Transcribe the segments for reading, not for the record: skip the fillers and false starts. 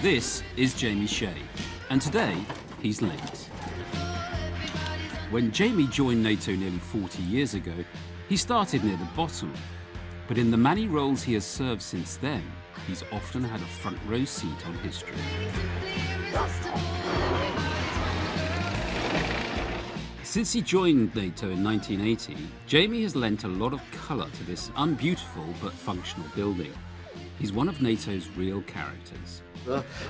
This is Jamie Shea, and today he's late. When Jamie joined NATO nearly 40 years ago, he started near the bottom. But in the many roles he has served since then, he's often had a front row seat on history. Since he joined NATO in 1980, Jamie has lent a lot of colour to this unbeautiful but functional building. He's one of NATO's real characters.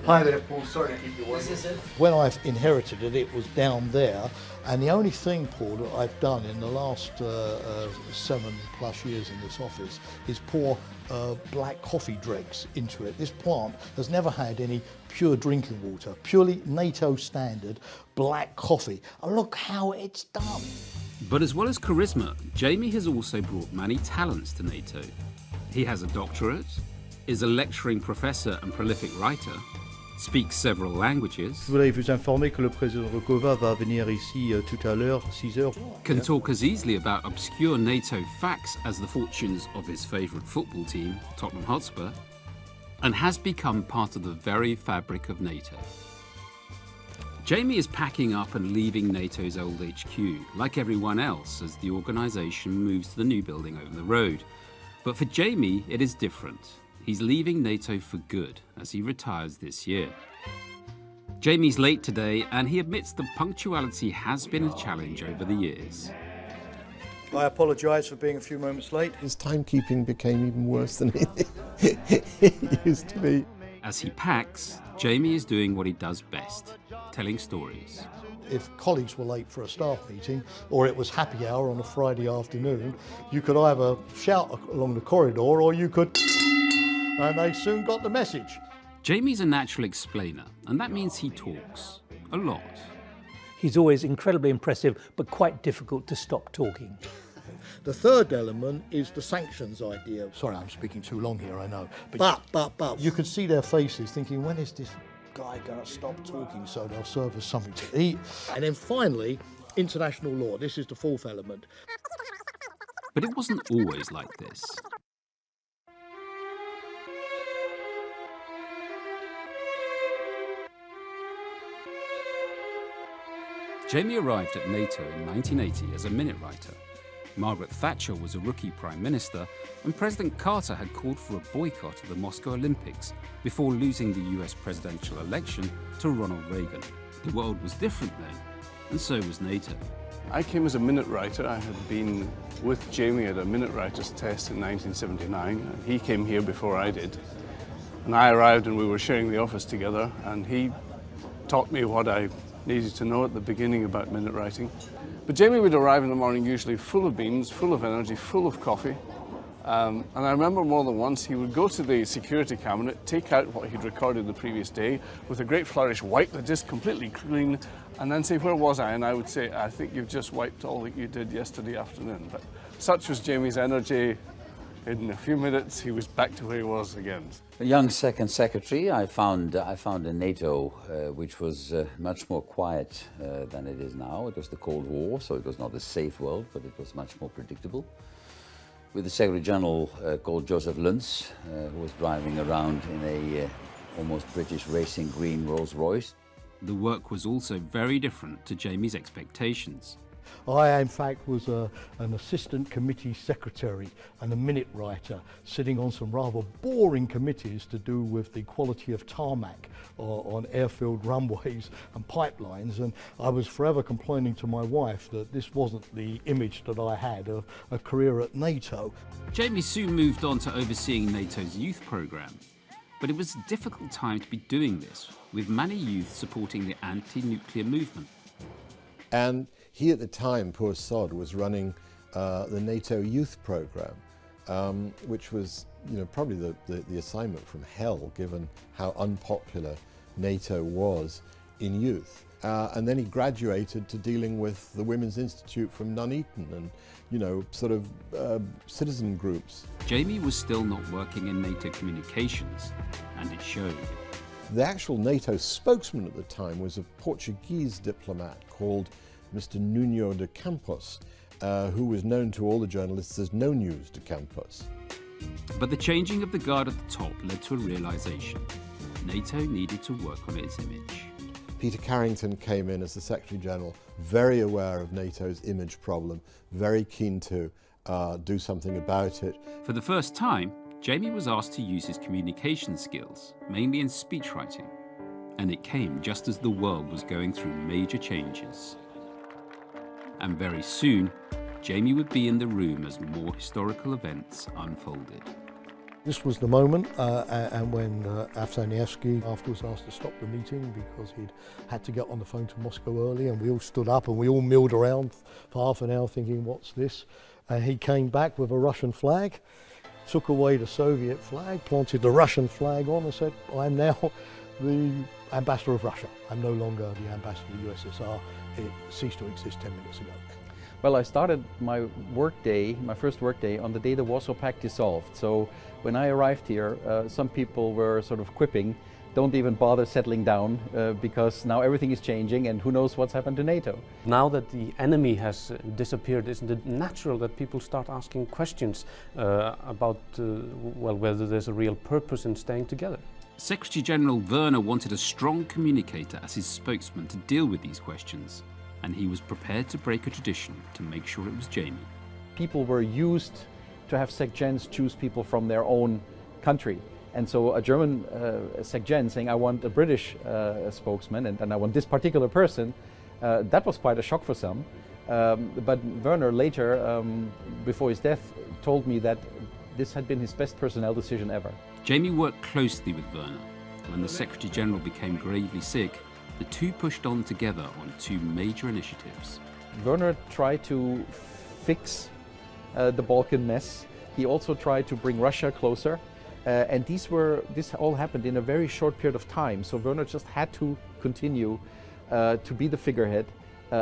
Hi there, Paul. Sorry to keep you waiting. When I inherited it, it was down there, and the only thing, Paul, that I've done in the last 7+ years in this office is pour black coffee dregs into it. This plant has never had any pure drinking water, purely NATO standard black coffee. And look how it's done. But as well as charisma, Jamie has also brought many talents to NATO. He has a doctorate, is a lecturing professor and prolific writer, speaks several languages, Je voudrais vous informer que le président Rokova va venir ici tout à l'heure, 6 heures. can talk as easily about obscure NATO facts as the fortunes of his favourite football team, Tottenham Hotspur, and has become part of the very fabric of NATO. Jamie is packing up and leaving NATO's old HQ, like everyone else, as the organisation moves to the new building over the road. But for Jamie, it is different. He's leaving NATO for good as he retires this year. Jamie's late today, and he admits that punctuality has been a challenge over the years. I apologise for being a few moments late. His timekeeping became even worse than it used to be. As he packs, Jamie is doing what he does best, telling stories. If colleagues were late for a staff meeting, or it was happy hour on a Friday afternoon, you could either shout along the corridor or you could... and they soon got the message. Jamie's a natural explainer, and that means he talks a lot. He's always incredibly impressive, but quite difficult to stop talking. The third element is the sanctions idea. Sorry, I'm speaking too long here, I know. But you could see their faces thinking, when is this guy going to stop talking so they'll serve us something to eat? And then finally, international law. This is the fourth element. But it wasn't always like this. Jamie arrived at NATO in 1980 as a minute writer. Margaret Thatcher was a rookie Prime Minister, and President Carter had called for a boycott of the Moscow Olympics before losing the US presidential election to Ronald Reagan. The world was different then, and so was NATO. I came as a minute writer. I had been with Jamie at a minute writer's test in 1979. He came here before I did. And I arrived and we were sharing the office together, and he taught me what I needed to know at the beginning about minute writing. But Jamie would arrive in the morning usually full of beans, full of energy, full of coffee. And I remember more than once he would go to the security cabinet, take out what he'd recorded the previous day, with a great flourish wipe the disc completely clean, and then say, "Where was I?" And I would say, "I think you've just wiped all that you did yesterday afternoon." But such was Jamie's energy. In a few minutes, he was back to where he was again. A young second secretary, I found a NATO which was much more quiet than it is now. It was the Cold War, so it was not a safe world, but it was much more predictable. With the Secretary General called Joseph Luntz, who was driving around in a almost British racing green Rolls Royce. The work was also very different to Jamie's expectations. I, in fact, was an assistant committee secretary and a minute writer, sitting on some rather boring committees to do with the quality of tarmac on airfield runways and pipelines, and I was forever complaining to my wife that this wasn't the image that I had of a career at NATO. Jamie soon moved on to overseeing NATO's youth programme. But it was a difficult time to be doing this, with many youth supporting the anti-nuclear movement. And he at the time, poor sod, was running the NATO youth program, which was, probably the assignment from hell, given how unpopular NATO was in youth. And then he graduated to dealing with the Women's Institute from Nuneaton and, citizen groups. Jamie was still not working in NATO communications, and it showed. The actual NATO spokesman at the time was a Portuguese diplomat called Mr. Nuno de Campos, who was known to all the journalists as No News de Campos. But the changing of the guard at the top led to a realization. NATO needed to work on its image. Peter Carrington came in as the Secretary General, very aware of NATO's image problem, very keen to do something about it. For the first time, Jamie was asked to use his communication skills, mainly in speechwriting. And it came just as the world was going through major changes. And very soon, Jamie would be in the room as more historical events unfolded. This was the moment, and when Afsanievsky afterwards asked to stop the meeting because he'd had to get on the phone to Moscow early, and we all stood up and we all milled around for half an hour thinking, what's this? And he came back with a Russian flag, took away the Soviet flag, planted the Russian flag on and said, I'm now the ambassador of Russia. I'm no longer the ambassador of the USSR. It ceased to exist 10 minutes ago. Well, I started my workday, my first workday, on the day the Warsaw Pact dissolved. So when I arrived here, some people were sort of quipping, don't even bother settling down because now everything is changing and who knows what's happened to NATO. Now that the enemy has disappeared, isn't it natural that people start asking questions about well, whether there's a real purpose in staying together? Secretary General Werner wanted a strong communicator as his spokesman to deal with these questions, and he was prepared to break a tradition to make sure it was Jamie. People were used to have SecGens choose people from their own country. And so a German SecGen saying, I want a British spokesman and I want this particular person, that was quite a shock for some. But Werner later, before his death, told me that this had been his best personnel decision ever. Jamie worked closely with Werner. When the Secretary General became gravely sick, the two pushed on together on two major initiatives. Werner tried to fix the Balkan mess. He also tried to bring Russia closer. And this all happened in a very short period of time. So Werner just had to continue to be the figurehead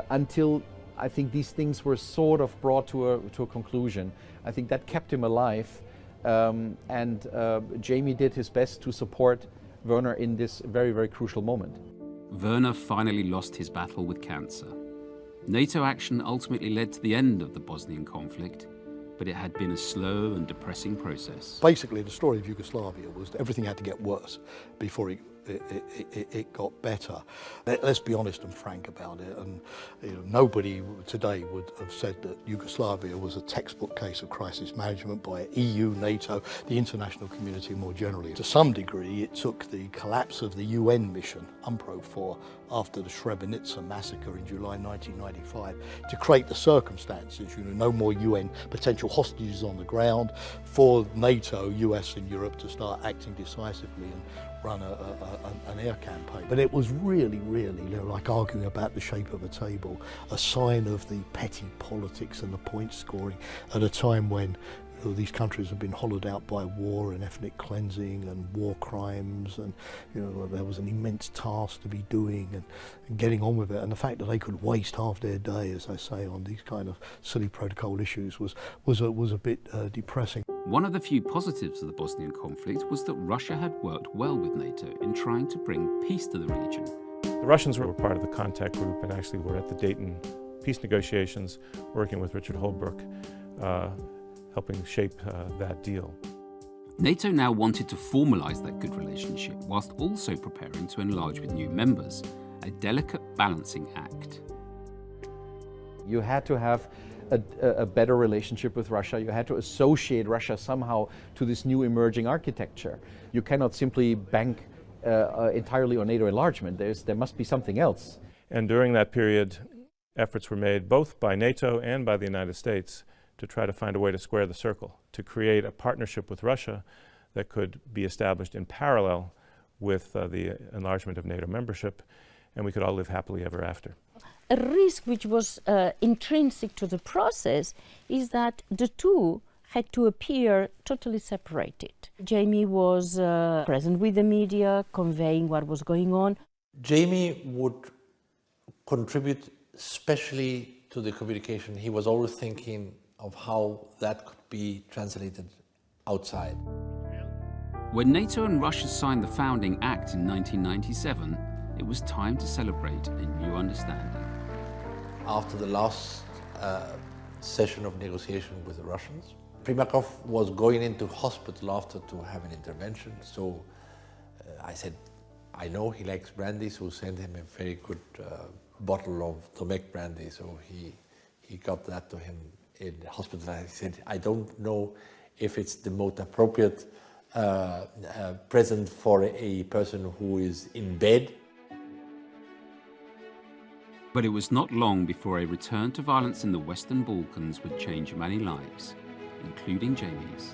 until I think these things were sort of brought to a conclusion. I think that kept him alive. And Jamie did his best to support Werner in this very, very crucial moment. Werner finally lost his battle with cancer. NATO action ultimately led to the end of the Bosnian conflict, but it had been a slow and depressing process. Basically, the story of Yugoslavia was that everything had to get worse before it got better. Let's be honest and frank about it. And nobody today would have said that Yugoslavia was a textbook case of crisis management by EU, NATO, the international community more generally. To some degree, it took the collapse of the UN mission, UNPRO-4, after the Srebrenica massacre in July 1995, to create the circumstances, no more UN potential hostages on the ground, for NATO, US and Europe to start acting decisively and run an air campaign. But it was really, like arguing about the shape of a table, a sign of the petty politics and the point scoring at a time when these countries have been hollowed out by war and ethnic cleansing and war crimes, and there was an immense task to be doing and getting on with it. And the fact that they could waste half their day, as I say, on these kind of silly protocol issues was a bit depressing. One of the few positives of the Bosnian conflict was that Russia had worked well with NATO in trying to bring peace to the region. The Russians were part of the contact group and actually were at the Dayton peace negotiations, working with Richard Holbrooke, helping shape that deal. NATO now wanted to formalise that good relationship whilst also preparing to enlarge with new members, a delicate balancing act. You had to have a better relationship with Russia. You had to associate Russia somehow to this new emerging architecture. You cannot simply bank entirely on NATO enlargement. There must be something else. And during that period, efforts were made both by NATO and by the United States to try to find a way to square the circle, to create a partnership with Russia that could be established in parallel with the enlargement of NATO membership, and we could all live happily ever after. A risk which was intrinsic to the process is that the two had to appear totally separated. Jamie was present with the media, conveying what was going on. Jamie would contribute especially to the communication. He was always thinking of how that could be translated outside. When NATO and Russia signed the Founding Act in 1997, it was time to celebrate a new understanding. After the last session of negotiation with the Russians, Primakov was going into hospital after to have an intervention, so I said, I know he likes brandy, so sent him a very good bottle of Tomek brandy. So he got that to him in the hospital. I said, I don't know if it's the most appropriate present for a person who is in bed. But it was not long before a return to violence in the Western Balkans would change many lives, including Jamie's.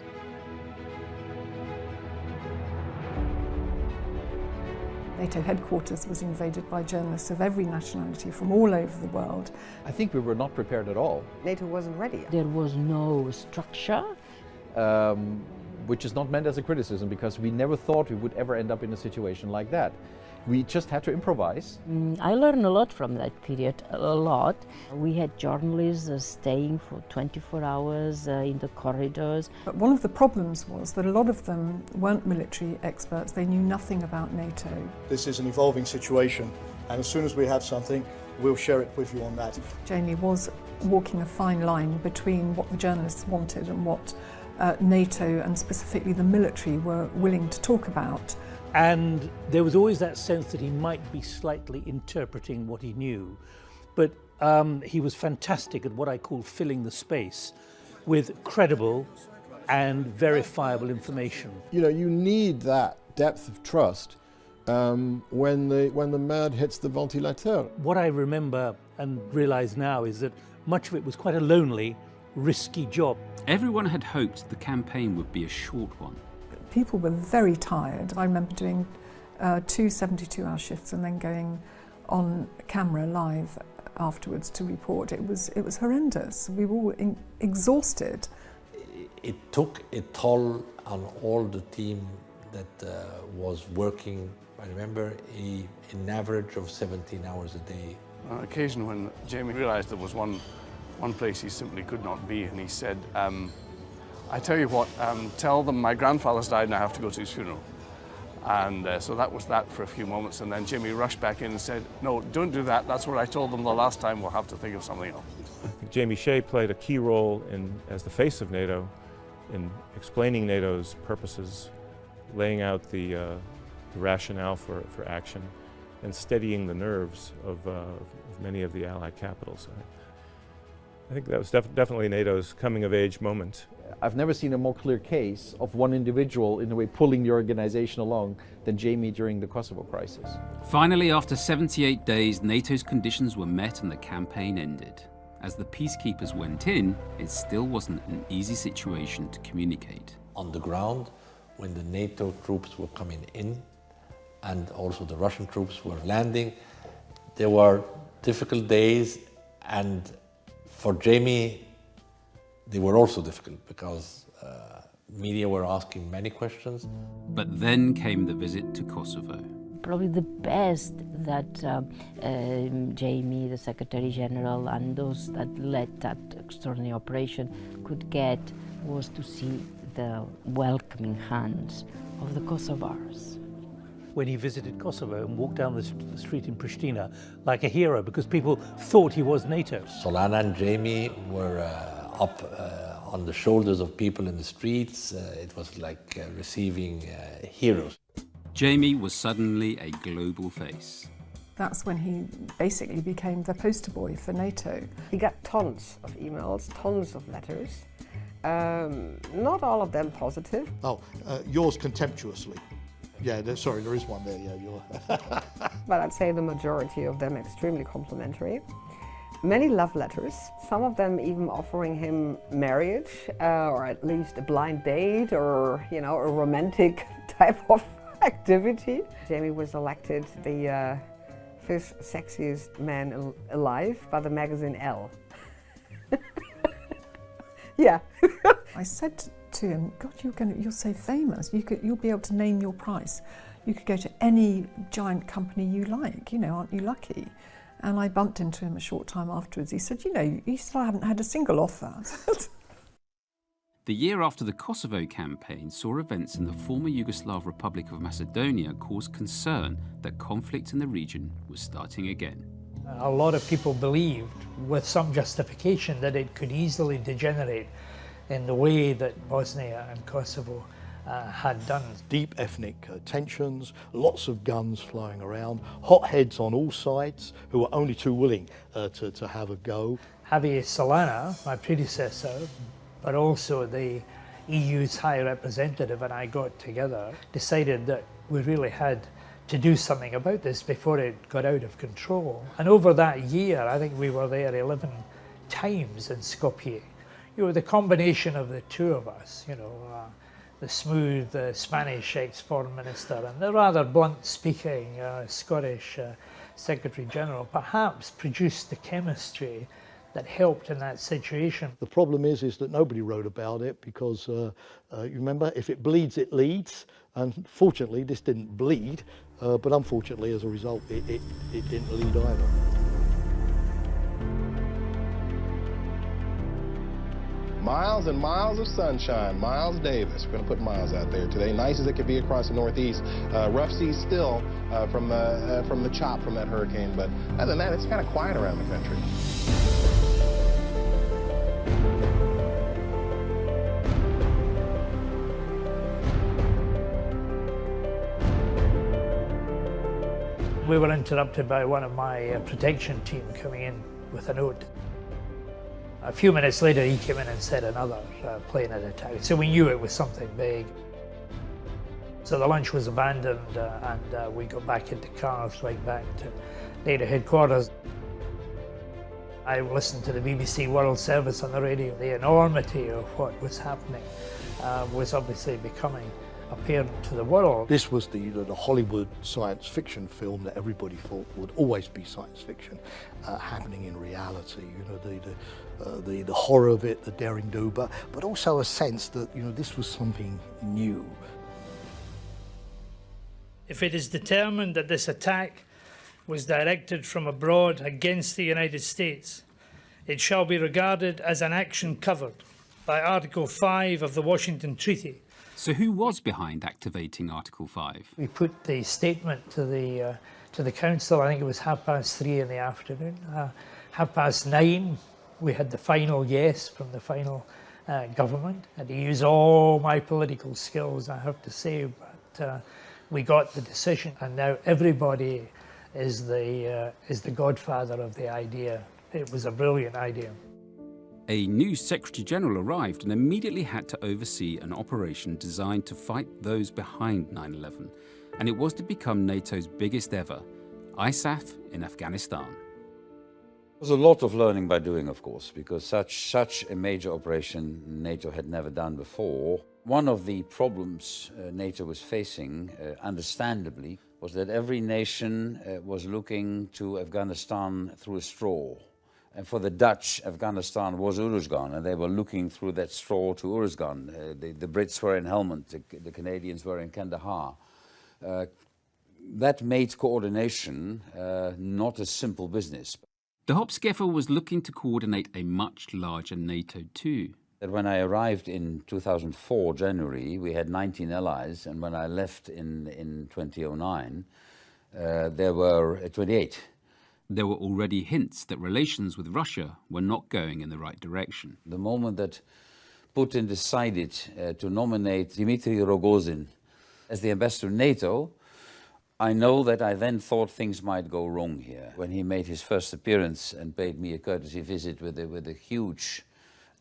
NATO headquarters was invaded by journalists of every nationality from all over the world. I think we were not prepared at all. NATO wasn't ready. There was no structure. Which is not meant as a criticism, because we never thought we would ever end up in a situation like that. We just had to improvise. I learned a lot from that period, a lot. We had journalists staying for 24 hours in the corridors. But one of the problems was that a lot of them weren't military experts. They knew nothing about NATO. This is an evolving situation, and as soon as we have something, we'll share it with you on that. Jamie was walking a fine line between what the journalists wanted and what NATO and specifically the military were willing to talk about. And there was always that sense that he might be slightly interpreting what he knew. But he was fantastic at what I call filling the space with credible and verifiable information. You know, you need that depth of trust when the mad hits the ventilateur. What I remember and realise now is that much of it was quite a lonely, risky job. Everyone had hoped the campaign would be a short one. People were very tired. I remember doing 2 72-hour shifts and then going on camera live afterwards to report. It was horrendous. We were all exhausted. It took a toll on all the team that was working. I remember an average of 17 hours a day. On occasion when Jamie realised there was one place he simply could not be, and he said, I tell you what, tell them my grandfather's died and I have to go to his funeral. And so that was that for a few moments, and then Jamie rushed back in and said, no, don't do that, that's what I told them the last time, we'll have to think of something else. Jamie Shea played a key role as the face of NATO in explaining NATO's purposes, laying out the rationale for action, and steadying the nerves of many of the Allied capitals. I think that was definitely NATO's coming-of-age moment. I've never seen a more clear case of one individual, in a way, pulling the organization along than Jamie during the Kosovo crisis. Finally, after 78 days, NATO's conditions were met and the campaign ended. As the peacekeepers went in, it still wasn't an easy situation to communicate. On the ground, when the NATO troops were coming in and also the Russian troops were landing, there were difficult days, and for Jamie, they were also difficult because media were asking many questions. But then came the visit to Kosovo. Probably the best that Jamie, the Secretary General, and those that led that extraordinary operation could get was to see the welcoming hands of the Kosovars. When he visited Kosovo and walked down the street in Pristina like a hero, because people thought he was NATO. Solana and Jamie were up on the shoulders of people in the streets. It was like receiving heroes. Jamie was suddenly a global face. That's when he basically became the poster boy for NATO. He got tons of emails, tons of letters. Not all of them positive. Oh, yours contemptuously. Yeah, sorry, there is one there, yeah. But I'd say the majority of them extremely complimentary. Many love letters, some of them even offering him marriage, or at least a blind date, or, you know, a romantic type of activity. Jamie was elected the fifth sexiest man alive by the magazine Elle. Yeah. I said to him, God, you're so famous. You'll be able to name your price. You could go to any giant company you like. You know, aren't you lucky? And I bumped into him a short time afterwards. He said, you know, I haven't had a single offer. The year after the Kosovo campaign saw events in the former Yugoslav Republic of Macedonia cause concern that conflict in the region was starting again. A lot of people believed, with some justification, that it could easily degenerate in the way that Bosnia and Kosovo had done. Deep ethnic tensions, lots of guns flying around, hotheads on all sides who were only too willing to have a go. Javier Solana, my predecessor, but also the EU's High Representative, and I got together, decided that we really had to do something about this before it got out of control. And over that year, I think we were there 11 times in Skopje. You know, the combination of the two of us, you know, the smooth Spanish ex-foreign minister and the rather blunt-speaking Scottish Secretary General perhaps produced the chemistry that helped in that situation. The problem is that nobody wrote about it because, you remember, if it bleeds, it leads. And fortunately, this didn't bleed, but unfortunately, as a result, it didn't lead either. Miles and miles of sunshine. Miles Davis. We're going to put Miles out there today. Nice as it could be across the Northeast. Rough seas still from the chop from that hurricane, but other than that, it's kind of quiet around the country. We were interrupted by one of my protection team coming in with a note. A few minutes later, he came in and said another plane had attacked. So we knew it was something big. So the lunch was abandoned and we got back into cars right back to NATO headquarters. I listened to the BBC World Service on the radio. The enormity of what was happening was obviously becoming apparent to the world. This was the Hollywood science fiction film that everybody thought would always be science fiction happening in reality. You know, the horror of it, the daring do, but also a sense that, you know, this was something new. If it is determined that this attack was directed from abroad against the United States, it shall be regarded as an action covered by Article 5 of the Washington Treaty. So who was behind activating Article 5? We put the statement to the council. I think it was 3:30 in the afternoon. 9:30, we had the final yes from the final government. I had to use all my political skills, I have to say, but we got the decision, and now everybody is the godfather of the idea. It was a brilliant idea. A new Secretary General arrived and immediately had to oversee an operation designed to fight those behind 9/11, and it was to become NATO's biggest ever, ISAF in Afghanistan. There was a lot of learning by doing, of course, because such a major operation NATO had never done before. One of the problems NATO was facing, understandably, was that every nation was looking to Afghanistan through a straw. And for the Dutch, Afghanistan was Uruzgan, and they were looking through that straw to Uruzgan. The Brits were in Helmand, the Canadians were in Kandahar. That made coordination not a simple business. De Hopskeffer was looking to coordinate a much larger NATO too. When I arrived in 2004, January, we had 19 allies, and when I left in 2009, there were 28. There were already hints that relations with Russia were not going in the right direction. The moment that Putin decided to nominate Dmitry Rogozin as the ambassador to NATO, I know that I then thought things might go wrong here. When he made his first appearance and paid me a courtesy visit with a huge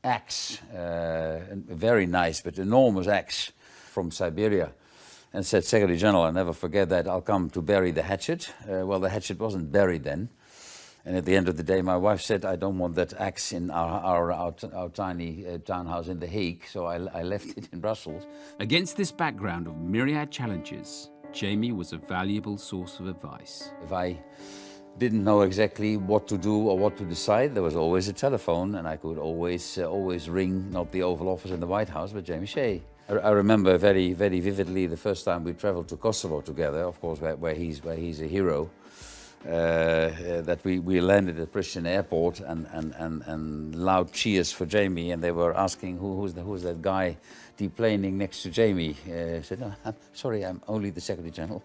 axe, a very nice but enormous axe from Siberia, and said, Secretary General, I'll never forget that, I'll come to bury the hatchet. Well, the hatchet wasn't buried then. And at the end of the day, my wife said, I don't want that axe in our tiny townhouse in The Hague, so I left it in Brussels. Against this background of myriad challenges, Jamie was a valuable source of advice. If I didn't know exactly what to do or what to decide, there was always a telephone, and I could always ring, not the Oval Office in the White House, but Jamie Shea. I remember very, very vividly the first time we traveled to Kosovo together, of course, where he's a hero. That we landed at Pristina airport and loud cheers for Jamie, and they were asking who's that guy deplaning next to Jamie. I said, no, I'm sorry, I'm only the Secretary General.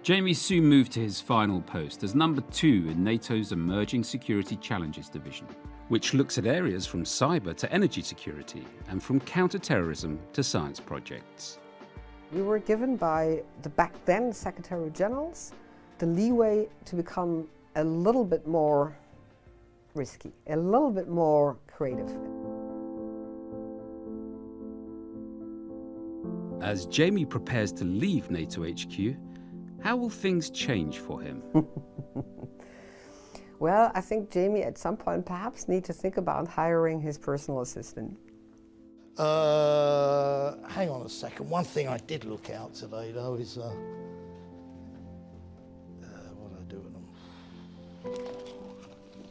Jamie soon moved to his final post as number 2 in NATO's Emerging Security Challenges Division, which looks at areas from cyber to energy security and from counter-terrorism to science projects. We were given by the back then Secretary Generals the leeway to become a little bit more risky, a little bit more creative. As Jamie prepares to leave NATO HQ, how will things change for him? Well, I think Jamie at some point perhaps need to think about hiring his personal assistant. Hang on a second. One thing I did look out today, though, is what do I do with them?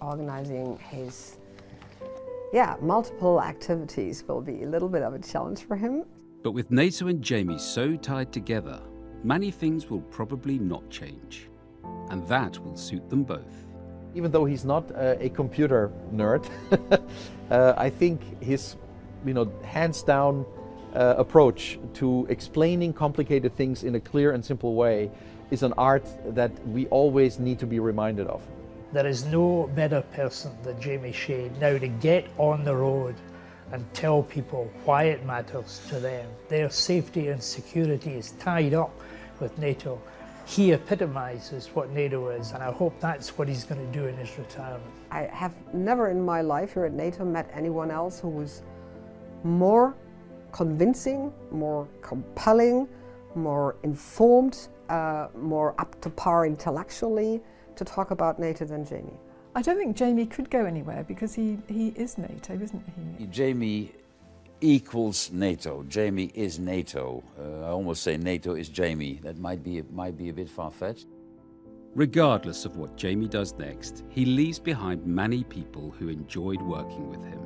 Organizing his, multiple activities will be a little bit of a challenge for him. But with NATO and Jamie so tied together, many things will probably not change. And that will suit them both. Even though he's not a computer nerd, I think his hands-down approach to explaining complicated things in a clear and simple way is an art that we always need to be reminded of. There is no better person than Jamie Shea now to get on the road and tell people why it matters to them. Their safety and security is tied up with NATO. He epitomizes what NATO is, and I hope that's what he's going to do in his retirement. I have never in my life here at NATO met anyone else who was more convincing, more compelling, more informed, more up to par intellectually to talk about NATO than Jamie. I don't think Jamie could go anywhere because he is NATO, isn't he? Jamie equals NATO. Jamie is NATO. I almost say NATO is Jamie. That might be a bit far-fetched. Regardless of what Jamie does next, he leaves behind many people who enjoyed working with him,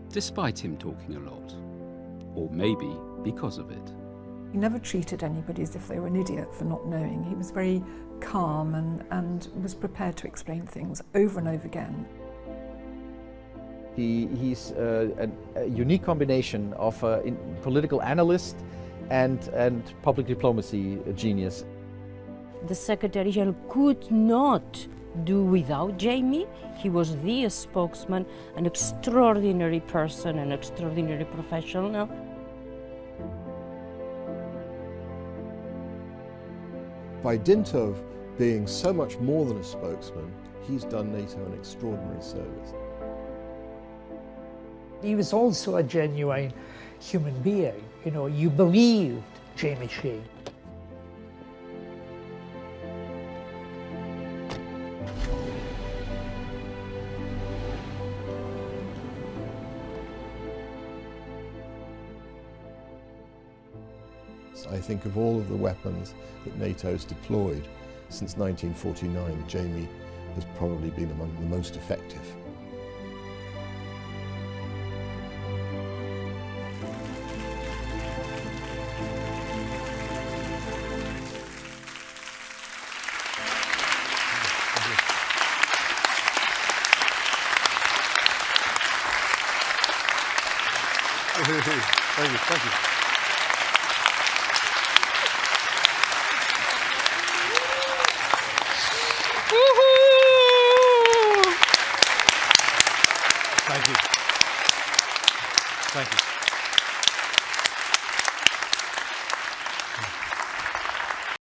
despite him talking a lot, or maybe because of it. He never treated anybody as if they were an idiot for not knowing. He was very calm and was prepared to explain things over and over again. He's a unique combination of a political analyst and public diplomacy genius. The Secretary General could not do without Jamie. He was the spokesman, an extraordinary person, an extraordinary professional. By dint of being so much more than a spokesman, he's done NATO an extraordinary service. He was also a genuine human being. You believed Jamie Shea. I think of all of the weapons that NATO's deployed since 1949, Jamie has probably been among the most effective. Thank you.